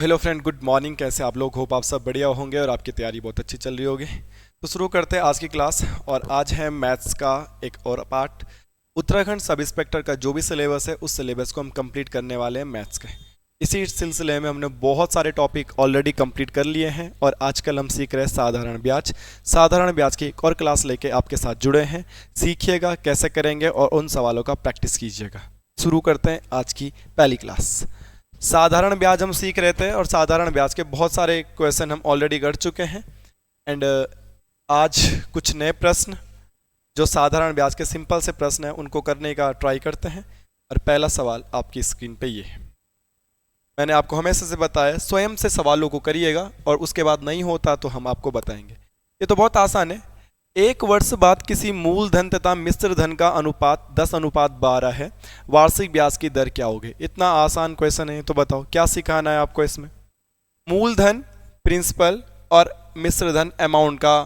Hello friend, good morning. कैसे आप लोग? होप आप सब बढ़िया होंगे और आपकी तैयारी बहुत अच्छी चल रही होगी। तो शुरू करते हैं आज की क्लास। और आज है मैथ्स का एक और पार्ट। उत्तराखंड सब इंस्पेक्टर का जो भी सिलेबस है उस सिलेबस को हम कंप्लीट करने वाले हैं मैथ्स के। इसी सिलसिले में हमने बहुत सारे टॉपिक ऑलरेडी कंप्लीट कर लिए हैं और आजकल हम सीख रहे हैं साधारण ब्याज। साधारण ब्याज की एक और क्लास लेके आपके साथ जुड़े हैं। सीखिएगा कैसे करेंगे और उन सवालों का प्रैक्टिस कीजिएगा। शुरू करते हैं आज की पहली क्लास। साधारण ब्याज हम सीख रहे थे और साधारण ब्याज के बहुत सारे क्वेश्चन हम ऑलरेडी कर चुके हैं। एंड आज कुछ नए प्रश्न जो साधारण ब्याज के सिंपल से प्रश्न हैं उनको करने का ट्राई करते हैं। और पहला सवाल आपकी स्क्रीन पे ये है। मैंने आपको हमेशा से बताया स्वयं से सवालों को करिएगा और उसके बाद नहीं होता तो हम आपको बताएंगे। ये तो बहुत आसान है। एक वर्ष बाद किसी मूलधन तथा मिश्र धन का अनुपात 10:12 है। वार्षिक ब्याज की दर क्या होगी? इतना आसान क्वेश्चन है। तो बताओ क्या सिखाना है आपको इसमें। मूलधन प्रिंसिपल और मिश्र धन अमाउंट का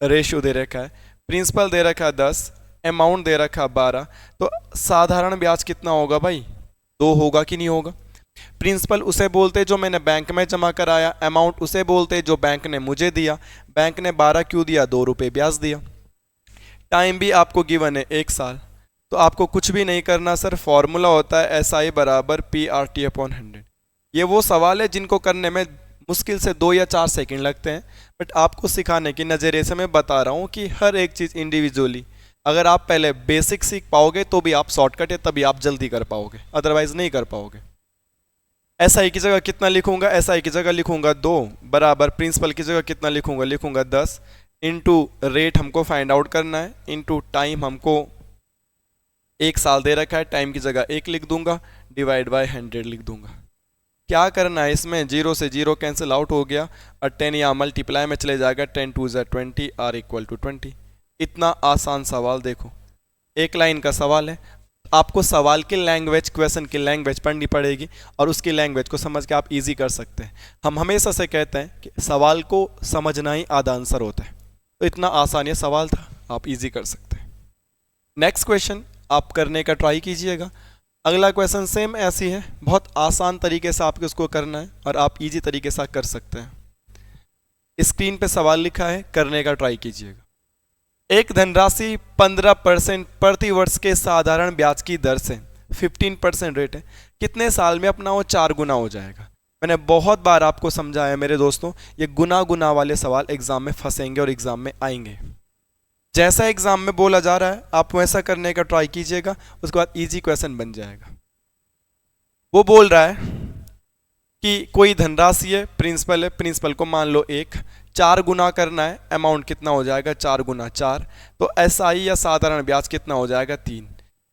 रेशियो दे रखा है। प्रिंसिपल दे रखा है 10, अमाउंट दे रखा है 12। तो साधारण ब्याज कितना होगा भाई? 2 होगा कि नहीं होगा? प्रिंसिपल उसे बोलते जो मैंने बैंक में जमा कराया, अमाउंट उसे बोलते जो बैंक ने मुझे दिया। बैंक ने 12 क्यों दिया? 2 रुपये ब्याज दिया। टाइम भी आपको गिवन है 1 साल। तो आपको कुछ भी नहीं करना सर, फॉर्मूला होता है SI बराबर PRT/100। ये वो सवाल है जिनको करने में मुश्किल से 2 या 4 सेकंड लगते हैं। बट आपको सिखाने की नज़रिए से मैं बता रहा हूँ कि हर एक चीज़ इंडिविजुअली अगर आप पहले बेसिक सीख पाओगे तो भी आप शॉर्टकट है, तभी आप जल्दी कर पाओगे, अदरवाइज नहीं कर पाओगे। SI की जगह कितना लिखूंगा? SI की जगह लिखूंगा 2 बराबर प्रिंसिपल की जगह कितना लिखूंगा? लिखूंगा 10 इंटू रेट हमको फाइंड आउट करना है, इंटू टाइम हमको 1 साल दे रखा है, टाइम की जगह 1 लिख दूंगा, डिवाइड बाय 100 लिख दूंगा। क्या करना है इसमें? 0 से 0 कैंसिल आउट हो गया और 10 यहाँ मल्टीप्लाई में चले जाएगा। 10 2 ज़ा 20 R = 20। इतना आसान सवाल देखो, एक लाइन का सवाल है। आपको सवाल की लैंग्वेज, क्वेश्चन की लैंग्वेज पढ़नी पड़ेगी और उसकी लैंग्वेज को समझ के आप इजी कर सकते हैं। हम हमेशा से कहते हैं कि सवाल को समझना ही आधा आंसर होता है। तो इतना आसान ये सवाल था, आप इजी कर सकते हैं। नेक्स्ट क्वेश्चन आप करने का ट्राई कीजिएगा। अगला क्वेश्चन सेम ऐसी है, बहुत आसान तरीके से आपको उसको करना है और आप इजी तरीके से कर सकते हैं। स्क्रीन पे सवाल लिखा है, करने का ट्राई कीजिएगा। एक धनराशि 15% प्रति वर्ष के साधारण ब्याज की दर से 15% रेट है, कितने साल में अपना वो 4 गुना हो जाएगा? मैंने बहुत बार आपको समझाया मेरे दोस्तों, ये गुना गुना वाले सवाल एग्जाम में फंसेंगे और एग्जाम में आएंगे। जैसा एग्जाम में बोला जा रहा है आप वैसा करने का ट्राई कीजिएगा, उसके बाद इजी क्वेश्चन बन जाएगा। वो बोल रहा है कि कोई धनराशि है, प्रिंसिपल है, प्रिंसिपल को मान लो 1, 4 गुना करना है, अमाउंट कितना हो जाएगा? 4 गुना 4। तो SI या साधारण ब्याज कितना हो जाएगा? 3।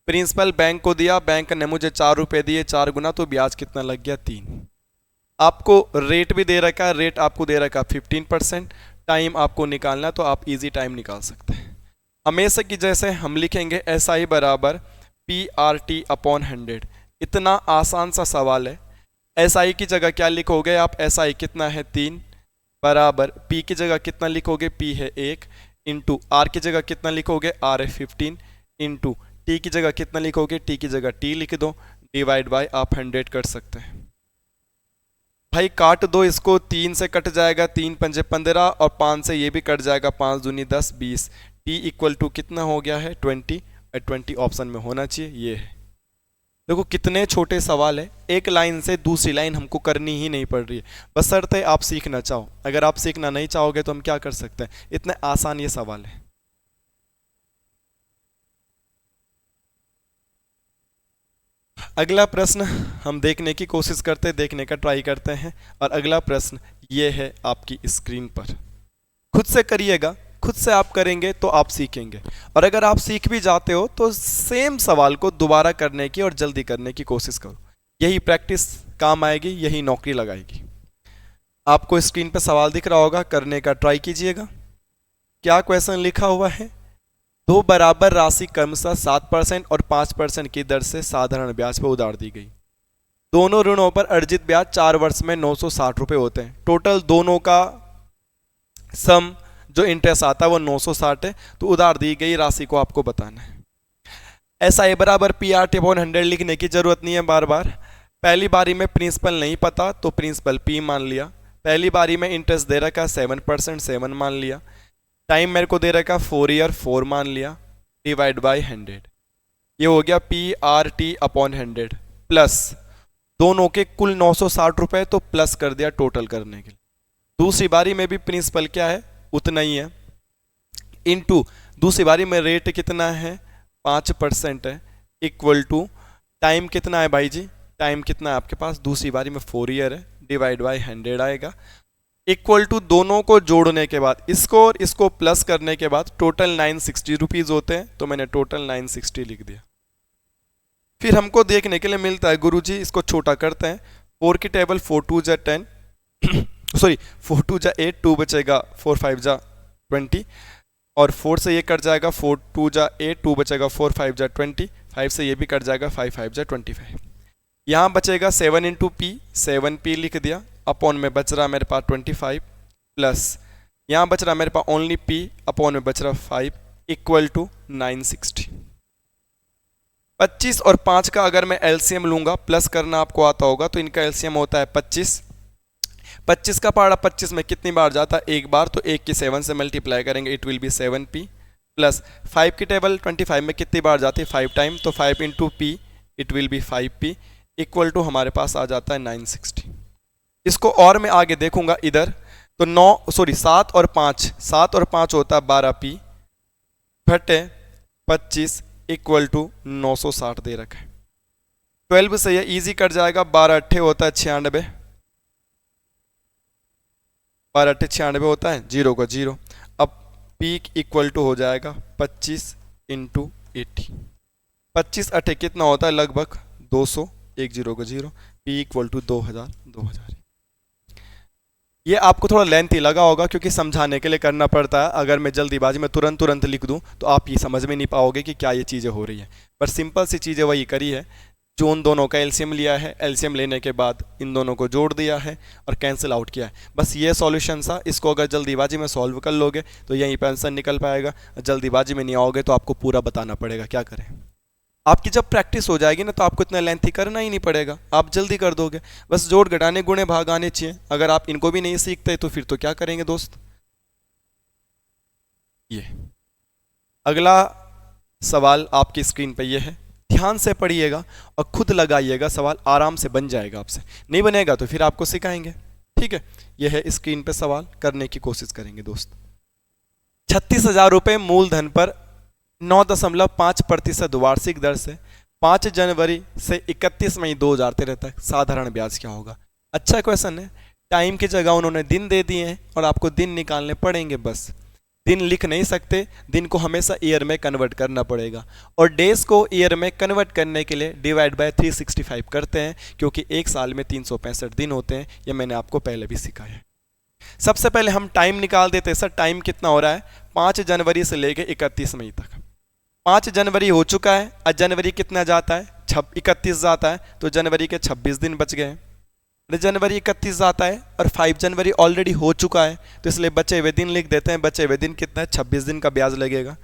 प्रिंसिपल बैंक को दिया, बैंक ने मुझे 4 रुपये दिए, 4 गुना, तो ब्याज कितना लग गया? 3। आपको रेट भी दे रखा है, रेट आपको दे रखा है 15%। टाइम आपको निकालना है तो आप इजी टाइम निकाल सकते हैं। हमेशा की जैसे हम लिखेंगे SI बराबर PRT/100। इतना आसान सा सवाल है। SI की जगह क्या लिखोगे आप? SI कितना है? 3 बराबर P की जगह कितना लिखोगे? P है 1 इंटू R की जगह कितना लिखोगे? R है 15 इंटू T की जगह कितना लिखोगे? T की जगह T लिख दो, डिवाइड बाय आप 100 कर सकते हैं। भाई काट दो इसको, 3 से कट जाएगा, 3 पंजे 15 और 5 से ये भी कट जाएगा, 5 दूनी 10 20। T = कितना हो गया है? 20। 20 ऑप्शन में होना चाहिए, ये है। देखो कितने छोटे सवाल है, एक लाइन से दूसरी लाइन हमको करनी ही नहीं पड़ रही है, बशर्ते आप सीखना चाहो। अगर आप सीखना नहीं चाहोगे तो हम क्या कर सकते हैं? इतने आसान ये सवाल है। अगला प्रश्न हम देखने की कोशिश करते हैं, देखने का ट्राई करते हैं। और अगला प्रश्न ये है आपकी स्क्रीन पर। खुद से करिएगा, खुद से आप करेंगे तो आप सीखेंगे। और अगर आप सीख भी जाते हो तो सेम सवाल को दोबारा करने की और जल्दी करने की कोशिश करो। यही प्रैक्टिस काम आएगी, यही नौकरी लगाएगी। आपको स्क्रीन पर सवाल दिख रहा होगा, करने का ट्राई कीजिएगा। क्या क्वेश्चन लिखा हुआ है? 2 बराबर राशि क्रमशः 7% और 5% की दर से साधारण ब्याज पर उधार दी गई। दोनों ऋणों पर अर्जित ब्याज 4 वर्ष में 960 रुपये होते हैं। टोटल दोनों का सम जो इंटरेस्ट आता है वो 960 है। तो उधार दी गई राशि को आपको बताना है। SI बराबर PRT/100 लिखने की जरूरत नहीं है बार बार। पहली बारी में प्रिंसिपल नहीं पता तो प्रिंसिपल P मान लिया। पहली बारी में इंटरेस्ट दे रखा 7%, 7 मान लिया। टाइम मेरे को दे रखा 4 ईयर, 4 मान लिया, डिवाइड बाय 100। ये हो गया PRT अपॉन 100 प्लस दोनों के कुल 960 रुपए, तो प्लस कर दिया टोटल करने के लिए। दूसरी बारी में भी प्रिंसिपल क्या है, उतना ही है, इनटू दूसरी बारी में रेट कितना है 5% है, इक्वल टू टाइम कितना है भाई जी, टाइम कितना है आपके पास, दूसरी बारी में 4 ईयर है, डिवाइड बाय 100 आएगा, इक्वल टू दोनों को जोड़ने के बाद इसको और इसको प्लस करने के बाद टोटल 960 रुपीज होते हैं, तो मैंने टोटल 960 लिख दिया। फिर हमको देखने के लिए मिलता है गुरुजी इसको छोटा करते हैं, 4 की टेबल 4 2 जा 10 सॉरी 4 2 जा 8, 2 बचेगा, 4 5 जा 20, और 4 से ये कट जाएगा, 4 2 जा 8, 2 बचेगा, 4 5 जा 20, 5 से ये भी कट जाएगा, 5 5 जा 25। यहाँ बचेगा 7 इंटू पी, 7p लिख दिया, अपॉन में बच रहा मेरे पास 25 प्लस यहाँ बच रहा मेरे पास ओनली p, अपॉन में बच रहा 5 इक्वल टू 960। 25 और 5 का अगर मैं एलसीएम लूंगा, प्लस करना आपको आता होगा, तो इनका एलसीएम होता है 25। 25 का पहाड़ा 25 में कितनी बार जाता है, एक बार, तो 1 की 7 से मल्टीप्लाई करेंगे, it will B 7p plus 5 की टेबल 25 में कितनी बार जाती है 5 टाइम, तो 5 into P it will be 5p equal to हमारे पास आ जाता है 960। इसको और मैं आगे देखूंगा इधर, तो 7 और 5 होता है 12p बटे 25 इक्वल टू 960 दे रखा है। 12 से ये इजी कट जाएगा, 12 अट्ठे होता है 96, 12 अट्ठे 96 होता है, 0 का 0। अब पीक इक्वल टू हो जाएगा 25 इंटू 80, 25 अट्ठे कितना होता है लगभग 200, 1 0 का 0, पी इक्वल टू 2000। ये आपको थोड़ा लेंथी लगा होगा क्योंकि समझाने के लिए करना पड़ता है, अगर मैं जल्दीबाजी में तुरंत लिख दूं तो आप ये समझ में नहीं पाओगे कि क्या ये चीज़ें हो रही हैं। पर सिंपल सी चीज़ें वही करी है, जो उन दोनों का एलसीएम लिया है, एलसीएम लेने के बाद इन दोनों को जोड़ दिया है और कैंसिल आउट किया है, बस ये सॉल्यूशन था। इसको अगर जल्दीबाजी में सॉल्व कर लोगे तो यहीं पर आंसर निकल पाएगा, जल्दीबाजी में नहीं आओगे तो आपको पूरा बताना पड़ेगा। क्या करें, आपकी जब प्रैक्टिस हो जाएगी ना तो आपको इतना लेंथी करना ही नहीं पड़ेगा, आप जल्दी कर दोगे, बस जोड़ घटाने गुणे भाग आने चाहिए। अगर आप इनको भी नहीं सीखते तो फिर तो क्या करेंगे दोस्त। ये अगला सवाल आपकी स्क्रीन पे ये है, ध्यान से पढ़िएगा और खुद लगाइएगा, सवाल आराम से बन जाएगा आपसे, नहीं बनेगा तो फिर आपको सिखाएंगे, ठीक है। यह है स्क्रीन पे सवाल, करने की कोशिश करेंगे दोस्त। 36,000 रुपये मूलधन पर 9.5% वार्षिक दर से 5 जनवरी से 31 मई 2013 तक साधारण ब्याज क्या होगा। अच्छा क्वेश्चन है, टाइम की जगह उन्होंने दिन दे दिए हैं और आपको दिन निकालने पड़ेंगे, बस दिन लिख नहीं सकते, दिन को हमेशा ईयर में कन्वर्ट करना पड़ेगा, और डेज को ईयर में कन्वर्ट करने के लिए डिवाइड बाय 365 करते हैं, क्योंकि एक साल में 365 दिन होते हैं, ये मैंने आपको पहले भी सिखाया है। सबसे पहले हम टाइम निकाल देते हैं। सर टाइम कितना हो रहा है, 5 जनवरी से लेके 31 मई तक। 5 जनवरी हो चुका है, आज जनवरी कितना जाता है 31 जाता है, तो जनवरी के 26 दिन बच गए। जनवरी 31 जाता है और 5 जनवरी ऑलरेडी हो चुका है, तो इसलिए बचे हुए दिन लिख देते हैं। बचे हुए दिन कितना है, 26 दिन का ब्याज लगेगा।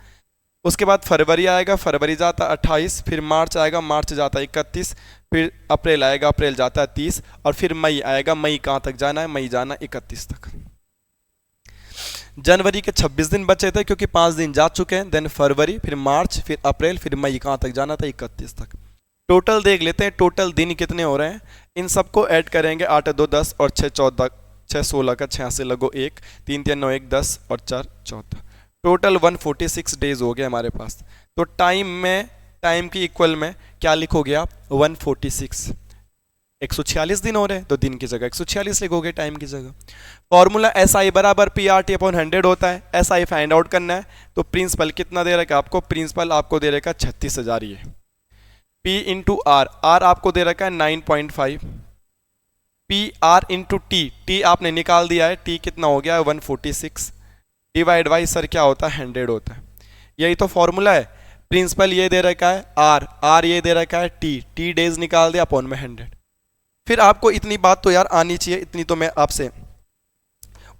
उसके बाद फरवरी आएगा, फरवरी जाता है 28, फिर मार्च आएगा, मार्च जाता है 31, फिर अप्रैल आएगा, अप्रैल जाता है 30, और फिर मई आएगा, मई कहाँ तक जाना है, मई जाना 31 तक। जनवरी के 26 दिन बचे थे क्योंकि 5 दिन जा चुके हैं, देन फरवरी, फिर मार्च, फिर अप्रैल, फिर मई कहाँ तक जाना था, 31 तक। टोटल देख लेते हैं, टोटल दिन कितने हो रहे हैं, इन सबको ऐड करेंगे, 8 2 10 और 6 14, 6 16 का 86 लगो 1, 3 3 9 1 10 और 4 14, टोटल 146 डेज हो गए हमारे पास। तो टाइम की इक्वल में क्या लिखोगे आप, 146, 146 दिन हो रहे हैं, तो दिन की जगह 146 लिखोगे टाइम की जगह। फॉर्मूला SI बराबर PRT अपॉन 100 होता है। SI फाइंड आउट करना है, तो प्रिंसिपल कितना दे रखा है आपको, प्रिंसिपल आपको दे रखा है 36,000, ये P इंटू आर आपको दे रखा है 9.5, PR इंटू T आपने निकाल दिया है, T कितना हो गया है 146, डिवाइड बाई सर क्या होता है 100 होता है। यही तो फॉर्मूला है। प्रिंसिपल ये दे रखा है R ये दे रखा है T डेज निकाल दिया अपॉन में 100। फिर आपको इतनी बात तो यार आनी चाहिए, इतनी तो मैं आपसे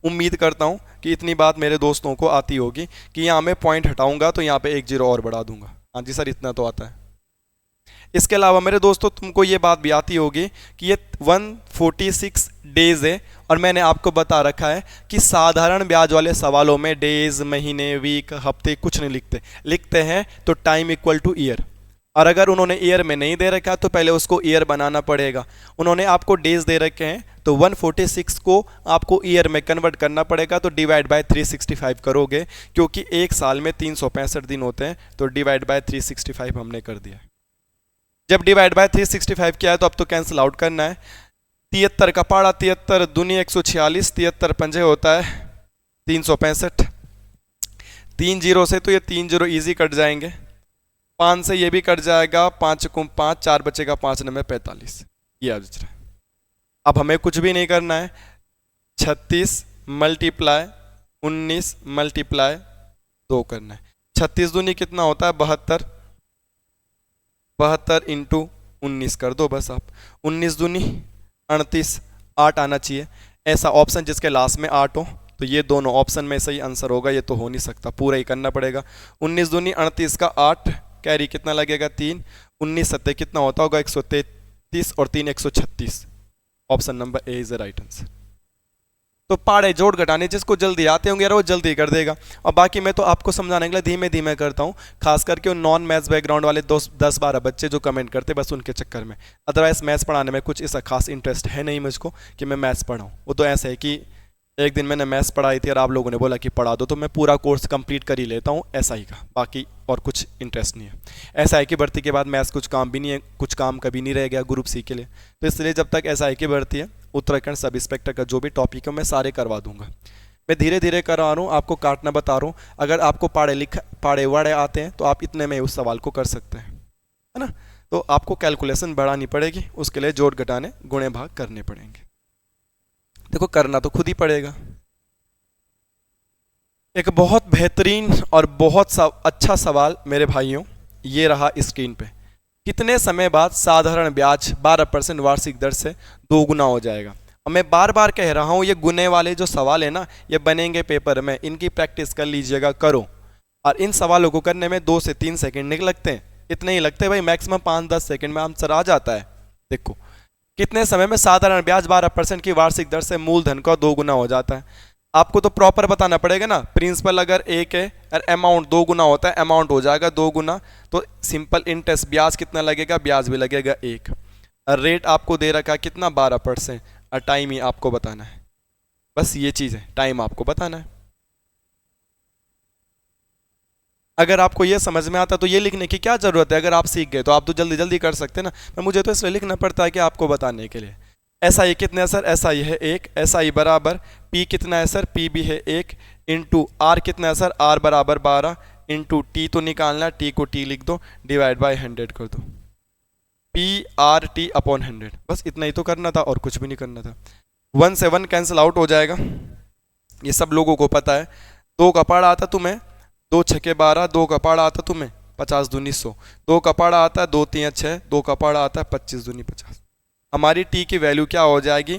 उम्मीद करता हूं कि इतनी बात मेरे दोस्तों को आती होगी कि यहाँ मैं पॉइंट हटाऊंगा तो यहाँ पे 1 0 और बढ़ा दूंगा। हाँ जी सर इतना तो आता है। इसके अलावा मेरे दोस्तों तुमको ये बात भी आती होगी कि ये 146 डेज है, और मैंने आपको बता रखा है कि साधारण ब्याज वाले सवालों में डेज, महीने, वीक, हफ्ते कुछ नहीं लिखते, लिखते हैं तो टाइम इक्वल टू ईयर। और अगर उन्होंने ईयर में नहीं दे रखा तो पहले उसको ईयर बनाना पड़ेगा। उन्होंने आपको डेज दे रखे हैं तो 146 को आपको ईयर में कन्वर्ट करना पड़ेगा, तो डिवाइड बाय 365 करोगे, क्योंकि एक साल में 365 दिन होते हैं, तो डिवाइड बाय 365 हमने कर दिया। जब डिवाइड बाय 365 किया है तो अब तो कैंसिल आउट करना है। 73 का पाड़ा 73 दूनी 146, 73 पंजे होता है 365, 3 जीरो से तो ये 3 जीरो ईजी कट जाएंगे, 5 से ये भी कट जाएगा, 5 को 5, 4 बचेगा, 5 9 45, ये आ रहा है। अब हमें कुछ भी नहीं करना है, 36 मल्टीप्लाई 19 मल्टीप्लाई 2 करना है। 36 दूनी कितना होता है 72, 72 इंटू 19 कर दो बस आप, 19 दूनी 38, 8 आना चाहिए। ऐसा ऑप्शन जिसके लास्ट में 8 हो, तो ये दोनों ऑप्शन में सही आंसर होगा, ये तो हो नहीं सकता, पूरा ही करना पड़ेगा। 19 दूनी 38 का 8, कैरी कितना लगेगा 3, 19 सत्ते कितना होता होगा 133, और 3 136, option number A is the right answer. तो पाड़े जोड़ घटाने जिसको जल्दी आते होंगे यार वो जल्दी कर देगा, और बाकी मैं तो आपको समझाने के लिए धीमे धीमे करता हूँ, खास करके उन नॉन मैथ्स बैकग्राउंड वाले 10-12 बच्चे जो कमेंट करते बस उनके चक्कर में। अदरवाइज मैथ्स पढ़ाने में कुछ ऐसा खास इंटरेस्ट है नहीं मुझको कि मैं मैथ्स पढ़ाऊँ। वो तो ऐसा है कि एक दिन मैंने मैथ्स पढ़ाई थी और आप लोगों ने बोला कि पढ़ा दो, तो मैं पूरा कोर्स कंप्लीट कर ही लेता हूँ, ऐसा ही का, बाकी और कुछ इंटरेस्ट नहीं है। ऐसा है कि भर्ती के बाद मैथ्स कुछ काम भी नहीं है, कुछ काम कभी नहीं रह गया ग्रुप सी के लिए, तो इसलिए जब तक ऐसा है कि भर्ती है उत्तराखंड सब इंस्पेक्टर का जो भी टॉपिक है मैं सारे करवा दूंगा। मैं धीरे धीरे करवा रहा हूँ, आपको काटना बता रहा हूँ। अगर आपको पाड़े वाड़े आते हैं तो आप इतने में उस सवाल को कर सकते हैं, है ना। तो आपको कैलकुलेशन बढ़ानी पड़ेगी, उसके लिए जोड़ घटाने गुणे भाग करने पड़ेंगे। देखो करना तो खुद ही पड़ेगा। एक बहुत बेहतरीन और बहुत अच्छा सवाल मेरे भाइयों, ये रहा स्क्रीन पे। कितने समय बाद साधारण ब्याज 12% वार्षिक दर से दोगुना हो जाएगा। और मैं बार बार कह रहा हूँ, ये गुने वाले जो सवाल है ना, ये बनेंगे पेपर में, इनकी प्रैक्टिस कर लीजिएगा, करो। और इन सवालों को करने में 2 से 3 सेकंड नहीं लगते हैं, इतने ही लगते हैं भाई, मैक्सिमम 5-10 सेकंड में आंसर आ जाता है। देखो कितने समय में साधारण ब्याज 12% की वार्षिक दर से मूलधन का दोगुना हो जाता है। आपको तो प्रॉपर बताना पड़ेगा ना, प्रिंसिपल अगर 1 है और अमाउंट 2 गुना होता है, अमाउंट हो जाएगा 2 गुना, तो सिंपल इंटरेस्ट ब्याज कितना लगेगा, ब्याज भी लगेगा 1। और रेट आपको दे रखा है कितना 12%, और टाइम ही आपको बताना है, बस ये चीज़ है, टाइम आपको बताना है। अगर आपको ये समझ में आता तो ये लिखने की क्या ज़रूरत है, अगर आप सीख गए तो आप तो जल्दी जल्दी कर सकते हैं ना, पर मुझे तो इसलिए लिखना पड़ता है कि आपको बताने के लिए। ऐसा ही कितना है सर, ऐसा ही है 1, ऐसा ही बराबर पी कितना है सर, पी भी है 1, इंटू आर कितना है सर, आर बराबर 12, इंटू टी तो निकालना, टी को टी लिख दो, डिवाइड बाय 100 कर दो, पी आर टी अपॉन 100, बस इतना ही तो करना था और कुछ भी नहीं करना था। 1 से 1 कैंसिल आउट हो जाएगा, ये सब लोगों को पता है। 2 का पाड़ा आता तुम्हें 2 छके 12, 2 का पाड़ा आता तुम्हें 50 दूनी 100, 2 का पाड़ा आता है 2 3 6, 2 का पाड़ा आता है 25 दूनी 50। हमारी टी की वैल्यू क्या हो जाएगी,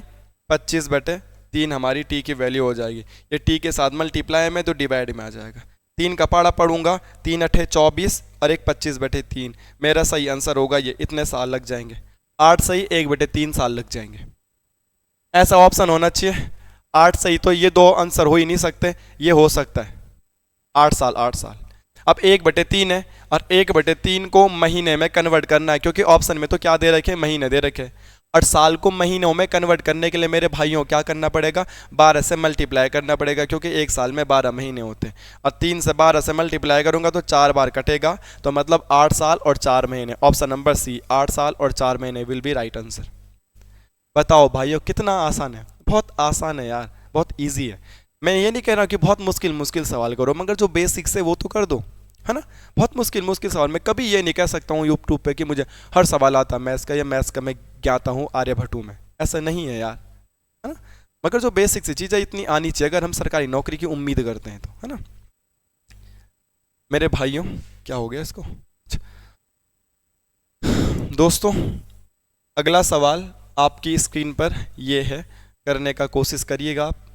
25/3 हमारी टी की वैल्यू हो जाएगी। ये टी के साथ मल्टीप्लाई में तो डिवाइड में आ जाएगा। 3 का पाड़ा पढ़ूंगा, 3 8 24 और 1 25/3, मेरा सही आंसर होगा ये, इतने साल लग जाएंगे। 8 सही 1/3 साल लग जाएंगे, ऐसा ऑप्शन होना चाहिए। 8 सही तो ये 2 आंसर हो ही नहीं सकते, ये हो सकता है 8 साल 8 साल। अब 1/3 है और 1/3 को महीने में कन्वर्ट करना है, क्योंकि ऑप्शन में तो क्या दे रखे, महीने दे रखे, और साल को महीनों में कन्वर्ट करने के लिए मेरे भाइयों क्या करना पड़ेगा, 12 से मल्टीप्लाई करना पड़ेगा, क्योंकि एक साल में 12 महीने होते हैं। और 3 से 12 से मल्टीप्लाई करूंगा तो 4 बार कटेगा, तो मतलब 8 साल और 4 महीने, ऑप्शन नंबर सी 8 साल और 4 महीने विल बी राइट आंसर। बताओ भाइयों कितना आसान है, बहुत आसान है यार, बहुत ईजी है। मैं ये नहीं कह रहा कि बहुत मुश्किल सवाल करो, मगर जो बेसिक्स है वो तो कर दो, है ना। बहुत मुश्किल सवाल, मैं कभी ये नहीं कह सकता हूँ यूट्यूब पे कि मुझे हर सवाल आता मैथ्स का, या मैथ्स का मैं ज्ञाता हूँ आर्यभट्टू में, ऐसा नहीं है यार, है ना। मगर जो बेसिक सी चीज़ें इतनी आनी चाहिए अगर हम सरकारी नौकरी की उम्मीद करते हैं तो, है ना। मेरे भाइयों क्या हो गया इसको, दोस्तों अगला सवाल आपकी स्क्रीन पर ये है, करने का कोशिश करिएगा आप।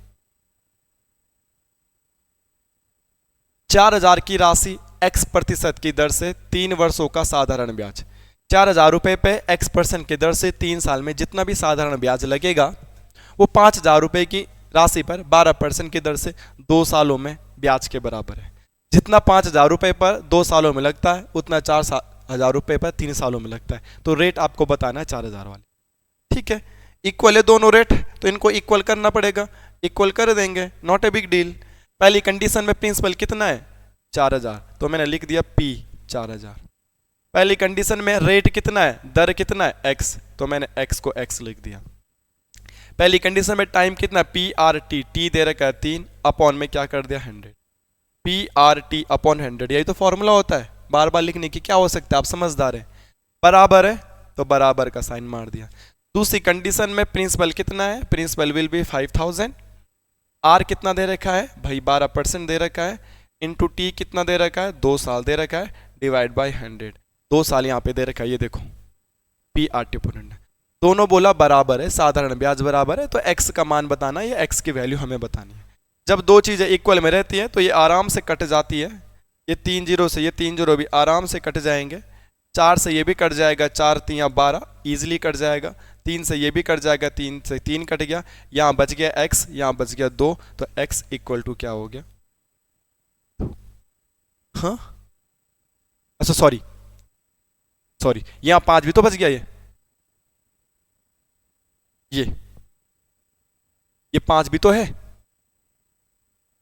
4000 की राशि x% की दर से 3 वर्षों का साधारण ब्याज, 4,000 रुपये पे x% की दर से 3 साल में जितना भी साधारण ब्याज लगेगा वो 5,000 रुपये की राशि पर 12% की दर से 2 सालों में ब्याज के बराबर है। जितना 5,000 रुपये पर 2 सालों में लगता है उतना 4,000 रुपये पर 3 सालों में लगता है। तो रेट आपको बताना है 4,000 वाले। ठीक है, इक्वल है दोनों रेट तो इनको इक्वल करना पड़ेगा, इक्वल कर देंगे, नॉट ए बिग डील। पहली कंडीशन में प्रिंसिपल कितना है 4,000 तो मैंने लिख दिया P 4,000। पहली कंडीशन में रेट कितना है, दर कितना है x तो मैंने x को x लिख दिया। पहली कंडीशन में टाइम कितना है PRT, T दे रखा है 3 अपॉन में क्या कर दिया 100, PRT अपॉन 100। यही तो फॉर्मूला होता है, बार बार लिखने की क्या हो सकता है, आप समझदार है। बराबर है तो बराबर का साइन मार दिया। दूसरी कंडीशन में प्रिंसिपल कितना है, प्रिंसिपल विल बी 5,000, R कितना दे रखा है भाई 12% दे रखा है, इंटू T कितना दे रखा है 2 साल दे रखा है, डिवाइड बाई 100, 2 साल यहाँ पे दे रखा है, ये देखो PRT अपॉन 100। दोनों बोला बराबर है, साधारण ब्याज बराबर है तो x का मान बताना है, ये x की वैल्यू हमें बतानी है। जब दो चीज़ें इक्वल में रहती हैं तो ये आराम से कट जाती है, ये 3 जीरो से ये 3 जीरो भी आराम से कट जाएंगे, 4 से ये भी कट जाएगा, 4 3 12 ईजिली कट जाएगा, 3 से ये भी कट जाएगा, 3 से 3 कट गया, यहाँ बच गया x, यहाँ बच गया 2, तो x इक्वल टू क्या हो गया, हाँ अच्छा सॉरी यहाँ 5 भी तो बच गया, ये 5 भी तो है,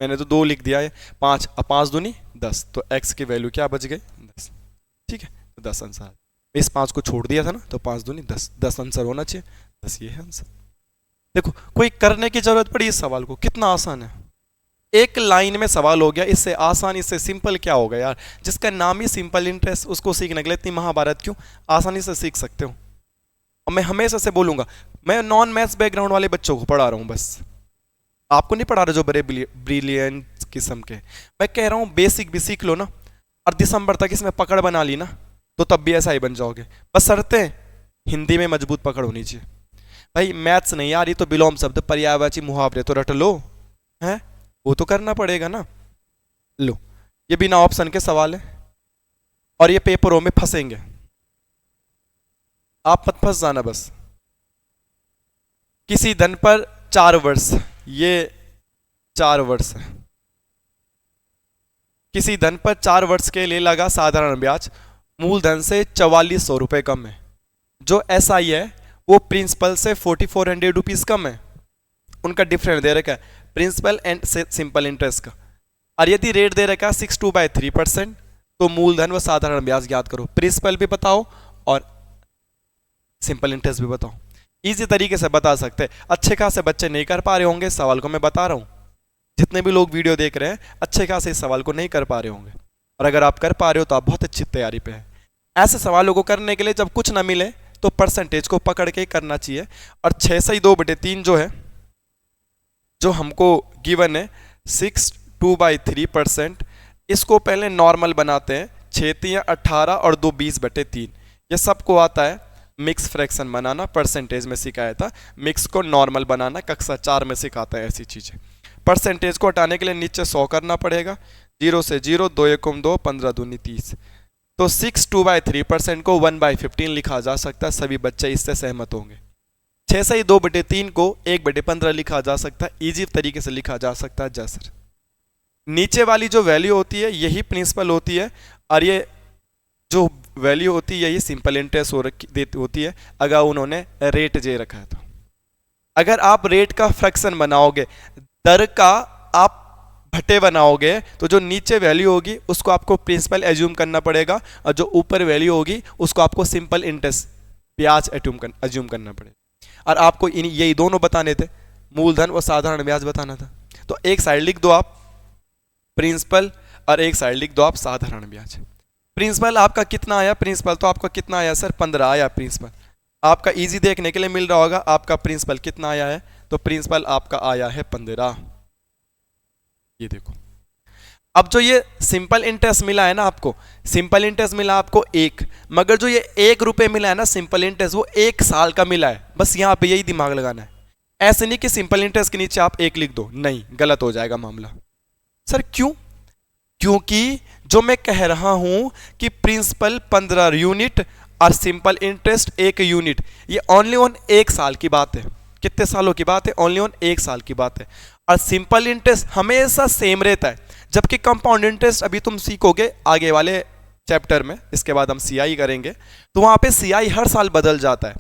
मैंने तो 2 लिख दिया है, 5 अब 5 दूनी 10 तो x की वैल्यू क्या बच गई 10। ठीक है, तो 10 आंसर। इस 5 को छोड़ दिया था ना तो 5 दूनी 10, 10 आंसर होना चाहिए, 10 ये है आंसर। देखो कोई करने की जरूरत पड़ी इस सवाल को, कितना आसान है, एक लाइन में सवाल हो गया। इससे आसान इससे सिंपल क्या होगा यार, जिसका नाम ही सिंपल इंटरेस्ट, उसको सीखने के लिए इतनी महाभारत क्यों, आसानी से सीख सकते हो। और मैं हमेशा से बोलूंगा, मैं नॉन मैथ्स बैकग्राउंड वाले बच्चों को पढ़ा रहा हूँ, बस आपको नहीं पढ़ा रहा जो बड़े ब्रिलियंट किस्म के। मैं कह रहा हूँ बेसिक भी सीख लो ना, और दिसंबर तक इसमें पकड़ बना ली ना तो तब भी ऐसा ही बन जाओगे। बस शर्तें हिंदी में मजबूत पकड़ होनी चाहिए भाई, मैथ्स नहीं यार, ये तो विलोम शब्द पर्यायवाची मुहावरे तो रट लो, हैं वो तो करना पड़ेगा ना। लो ये बिना ऑप्शन के सवाल है और ये पेपरों में फंसेंगे, आप मत फंस जाना बस। किसी धन पर 4 वर्ष, ये 4 वर्ष है, किसी धन पर 4 वर्ष के लिए लगा साधारण ब्याज मूलधन से 4400 रुपये कम है। जो SI है वो प्रिंसिपल से 4400 रुपीज़ कम है, उनका डिफरेंस दे रखा है प्रिंसिपल एंड सिंपल इंटरेस्ट का। और यदि रेट दे रखा है 62/3% तो मूलधन व साधारण ब्याज ज्ञात करो, प्रिंसिपल भी बताओ और सिंपल इंटरेस्ट भी बताओ। इजी तरीके से बता सकते हैं, अच्छे खासे बच्चे नहीं कर पा रहे होंगे इस सवाल को, मैं बता रहा हूँ जितने भी लोग वीडियो देख रहे हैं अच्छे खासे इस सवाल को नहीं कर पा रहे होंगे, और अगर आप कर पा रहे हो तो आप बहुत अच्छी तैयारी पे हैं। ऐसे सवालों को करने के लिए जब कुछ ना मिले तो परसेंटेज को पकड़ के ही करना चाहिए। और 6 से 2/3 जो है, जो हमको गिवन है 62/3%, इसको पहले नॉर्मल बनाते हैं, 6 × 18 और 2 20/3, ये सबको आता है। मिक्स फ्रैक्शन बनाना परसेंटेज में सिखाया था, मिक्स को नॉर्मल बनाना कक्षा 4 में सिखाता है ऐसी चीजें। परसेंटेज को हटाने के लिए नीचे 100 करना पड़ेगा, 0 से 0, 2 × 2, 15 दूनी 30, तो 62/3% को 1/15 लिखा जा सकता है, सभी बच्चे इससे सहमत होंगे। 6 से 2/3 को 1/15 लिखा जा सकता है, इजी तरीके से लिखा जा सकता है। जैसे नीचे वाली जो वैल्यू होती है यही प्रिंसिपल होती है, और ये जो वैल्यू होती है यही सिंपल इंटरेस्ट होती है अगर उन्होंने रेट जे रखा है तो। अगर आप रेट का फ्रैक्शन बनाओगे, दर का आप भट्टे बनाओगे, तो जो नीचे वैल्यू होगी उसको आपको प्रिंसिपल एज्यूम करना पड़ेगा, और जो ऊपर वैल्यू होगी उसको आपको सिंपल इंटरेस्ट ब्याज एज्यूम करना पड़ेगा। और आपको यही दोनों बताने थे, मूलधन और साधारण ब्याज बताना था। तो एक साइड लिख दो आप प्रिंसिपल और एक साइड लिख दो आप साधारण ब्याज। प्रिंसिपल आपका कितना आया, प्रिंसिपल तो आपका कितना आया सर 15 आया प्रिंसिपल। आपका इजी देखने के लिए मिल रहा होगा आपका प्रिंसिपल कितना आया है, तो प्रिंसिपल आपका आया है 15। ये देखो, अब जो ये सिंपल इंटरेस्ट मिला है ना आपको, सिंपल इंटरेस्ट मिला आपको 1, मगर जो ये 1 रुपये मिला है ना सिंपल इंटरेस्ट, वो 1 साल का मिला है। बस यहाँ पे यही दिमाग लगाना है, ऐसे नहीं कि सिंपल इंटरेस्ट के नीचे आप 1 लिख दो, नहीं गलत हो जाएगा मामला। सर क्यों? क्योंकि जो मैं कह रहा हूं कि प्रिंसिपल 15 यूनिट और सिंपल इंटरेस्ट 1 यूनिट। ये ओनली ऑन 1 साल की बात है। कितने सालों की बात है? ओनली ऑन 1 साल की बात है। और सिंपल इंटरेस्ट हमेशा सेम रहता है, जबकि कंपाउंड इंटरेस्ट अभी तुम सीखोगे आगे वाले चैप्टर में, इसके बाद हम सीआई करेंगे, तो वहां पे सीआई हर साल बदल जाता है।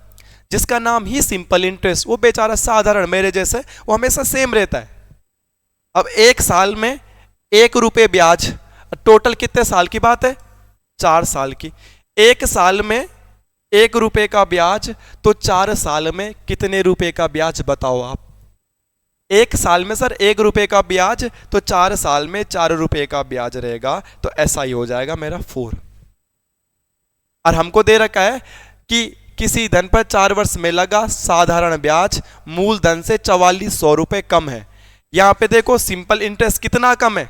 जिसका नाम ही सिंपल इंटरेस्ट, वो बेचारा साधारण मेरे जैसे, वो हमेशा सेम रहता है। अब 1 साल में 1 रुपये ब्याज, टोटल कितने साल की बात है? 4 साल की। 1 साल में 1 रुपये का ब्याज, तो 4 साल में कितने रुपए का ब्याज बताओ आप? 1 साल में सर 1 रुपये का ब्याज, तो 4 साल में 4 रुपये का ब्याज रहेगा, तो ऐसा ही हो जाएगा मेरा 4। और हमको दे रखा है कि किसी धन पर 4 वर्ष में लगा साधारण ब्याज मूलधन से 4400 रुपए कम है। यहां पे देखो सिंपल इंटरेस्ट कितना कम है?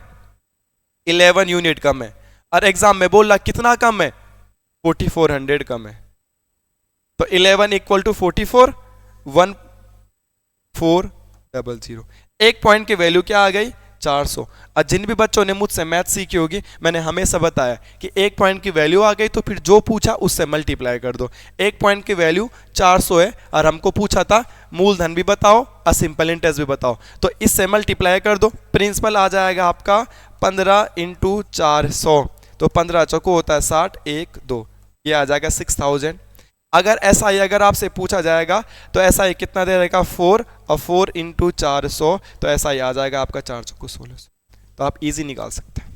11 यूनिट कम है। और एग्जाम में बोल रहा कितना कम है? 4400 कम है। तो 11 इक्वल टू 44, 1400। 1 पॉइंट की वैल्यू क्या आ गई? 400। और जिन भी बच्चों ने मुझसे मैथ सीखी होगी, मैंने हमेशा बताया कि 1 पॉइंट की वैल्यू आ गई तो फिर जो पूछा उससे मल्टीप्लाई कर दो। 1 पॉइंट की वैल्यू 400 है और हमको पूछा था मूलधन भी बताओ और सिंपल इंटरेस्ट भी बताओ, तो इससे मल्टीप्लाई कर दो। प्रिंसिपल आ जाएगा आपका 15 × 400, तो 15 चौको होता है 60, 1 2, ये आ जाएगा 6000। अगर ऐसा ही अगर आपसे पूछा जाएगा तो ऐसा ही कितना दे रहेगा? 4, और 4 × 400, तो ऐसा ही आ जाएगा आपका 4 चौको 1600। तो आप इजी निकाल सकते हैं।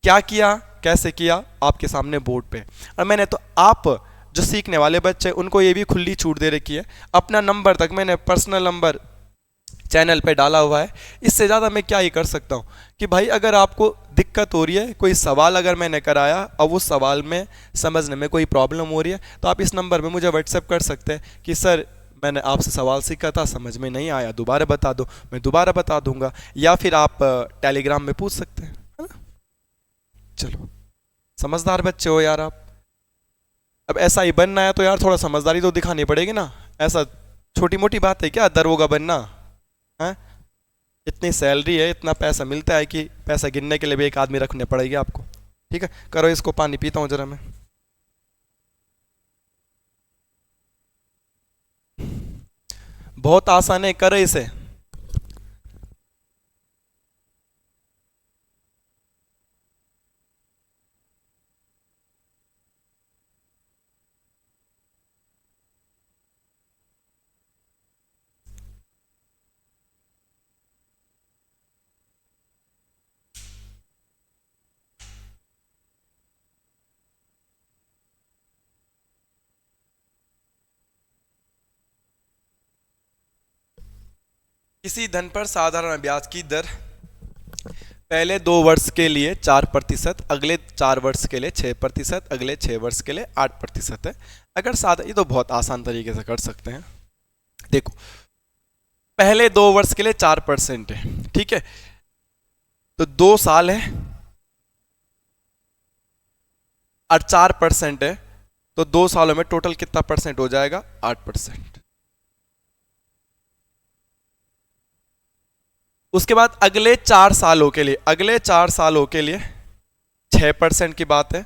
क्या किया, कैसे किया, आपके सामने बोर्ड पे। और मैंने तो आप जो सीखने वाले बच्चे उनको ये भी खुली छूट दे रखी है, अपना नंबर तक मैंने पर्सनल नंबर चैनल पे डाला हुआ है। इससे ज़्यादा मैं क्या ही कर सकता हूँ कि भाई अगर आपको दिक्कत हो रही है, कोई सवाल अगर मैंने कराया और वो सवाल में समझने में कोई प्रॉब्लम हो रही है, तो आप इस नंबर पे मुझे व्हाट्सएप कर सकते हैं कि सर मैंने आपसे सवाल सीखा था, समझ में नहीं आया, दोबारा बता दो, मैं दोबारा बता दूंगा। या फिर आप टेलीग्राम में पूछ सकते हैं, है ना। चलो, समझदार बच्चे हो यार आप। अब ऐसा ही बनना है तो यार थोड़ा समझदारी तो दिखानी पड़ेगी ना। ऐसा छोटी मोटी बात है क्या दरोगा बनना है? इतनी सैलरी है, इतना पैसा मिलता है कि पैसा गिनने के लिए भी एक आदमी रखने पड़ेगी आपको। ठीक है, करो इसको, पानी पीता हूं जरा मैं। बहुत आसान है, करो इसे। किसी धन पर साधारण ब्याज की दर पहले 2 वर्ष के लिए 4%, अगले 4 वर्ष के लिए 6%, अगले 6 वर्ष के लिए 8% है। अगर साधा, ये तो बहुत आसान तरीके से कर सकते हैं। देखो, पहले 2 वर्ष के लिए 4% है, ठीक है, तो 2 साल है और 4% है, तो 2 सालों में टोटल कितना परसेंट हो जाएगा? 8%। उसके बाद अगले 4 सालों के लिए, अगले 4 सालों के लिए 6% की बात है।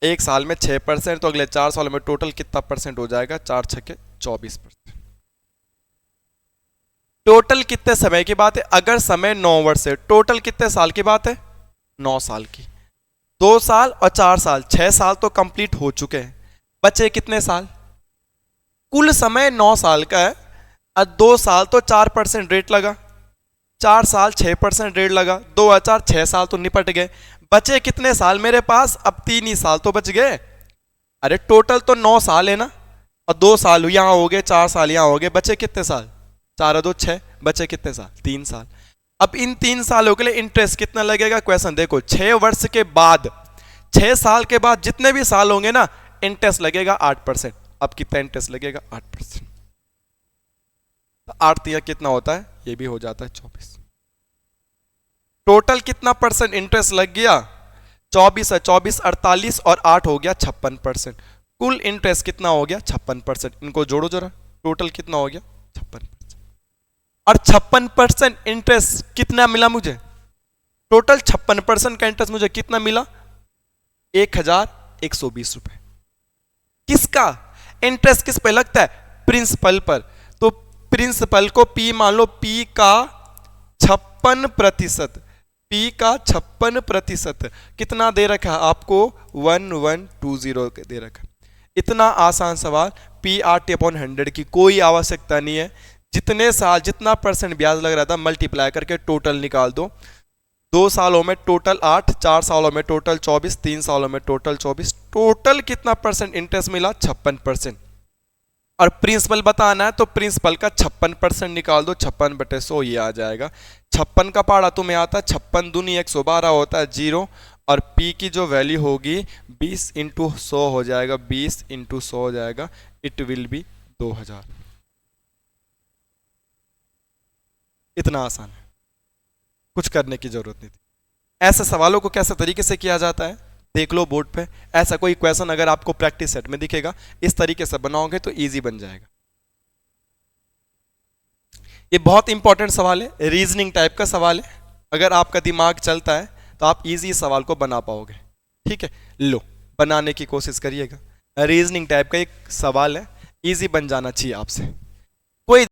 1 साल में 6%, तो अगले 4 सालों में टोटल कितना परसेंट हो जाएगा? 4 छक्के 24%। टोटल कितने समय की बात है? अगर समय 9 वर्ष है, टोटल कितने साल की बात है? 9 साल की। 2 साल और 4 साल, 6 साल तो कंप्लीट हो चुके हैं, बचे कितने साल? कुल समय 9 साल का है और 2 साल तो 4% रेट लगा, 4 साल 6% रेट लगा, 2 और 4 6 साल तो निपट गए। बचे कितने साल मेरे पास? अब 3 ही साल तो बच गए। अरे टोटल तो 9 साल है ना, और 2 साल यहां हो गए, 4 साल यहां हो गए, बचे कितने साल? 4 और 2 6, बचे कितने साल? 3 साल। अब इन 3 सालों के लिए इंटरेस्ट कितना लगेगा? क्वेश्चन देखो, 6 वर्ष के बाद, 6 साल के बाद जितने भी साल होंगे ना, इंटरेस्ट लगेगा 8%। अब कितना इंटरेस्ट लगेगा? 8%। 8 तिया कितना होता है? ये भी हो जाता है 24। टोटल कितना परसेंट इंटरेस्ट लग गया? 24 है, 24 48 और 8 हो गया 56%। कुल इंटरेस्ट कितना हो गया? 56%। इनको जोड़ो जरा, टोटल कितना हो गया? 56%। और 56% इंटरेस्ट कितना मिला मुझे? टोटल 56% का इंटरेस्ट मुझे कितना मिला? 1120 रुपए। किसका? इंटरेस्ट किस पे लगता है? प्रिंसिपल पर। तो प्रिंसिपल को पी मान लो, पी का 56%, पी का 56% कितना दे रखा है आपको? 1120 दे रखा है। इतना आसान सवाल, पी आर टी अपॉन 100 की कोई आवश्यकता नहीं है। जितने साल, जितना परसेंट ब्याज लग रहा था मल्टीप्लाई करके टोटल निकाल दो। 2 सालों में टोटल 8, 4 सालों में टोटल 24, 3 सालों में टोटल 24, टोटल कितना परसेंट इंटरेस्ट मिला? 56%। और प्रिंसिपल बताना है तो प्रिंसिपल का 56% निकाल दो, 56/100 ये आ जाएगा। 56 का पहाड़ा तुम्हें आता है, 56 दूनी 112 होता है 0, और पी की जो वैल्यू होगी 20 × 100 हो जाएगा, 20 × 100 हो जाएगा, इट विल बी 2000। इतना आसान है, कुछ करने की जरूरत नहीं थी। ऐसे सवालों को कैसे तरीके से किया जाता है देख लो बोर्ड पे। ऐसा कोई क्वेश्चन अगर आपको प्रैक्टिस सेट में दिखेगा, इस तरीके से बनाओगे तो इजी बन जाएगा। ये बहुत इंपॉर्टेंट सवाल है, रीजनिंग टाइप का सवाल है। अगर आपका दिमाग चलता है तो आप इजी सवाल को बना पाओगे। ठीक है, लो बनाने की कोशिश करिएगा। रीजनिंग टाइप का एक सवाल है, इजी बन जाना चाहिए आपसे। कोई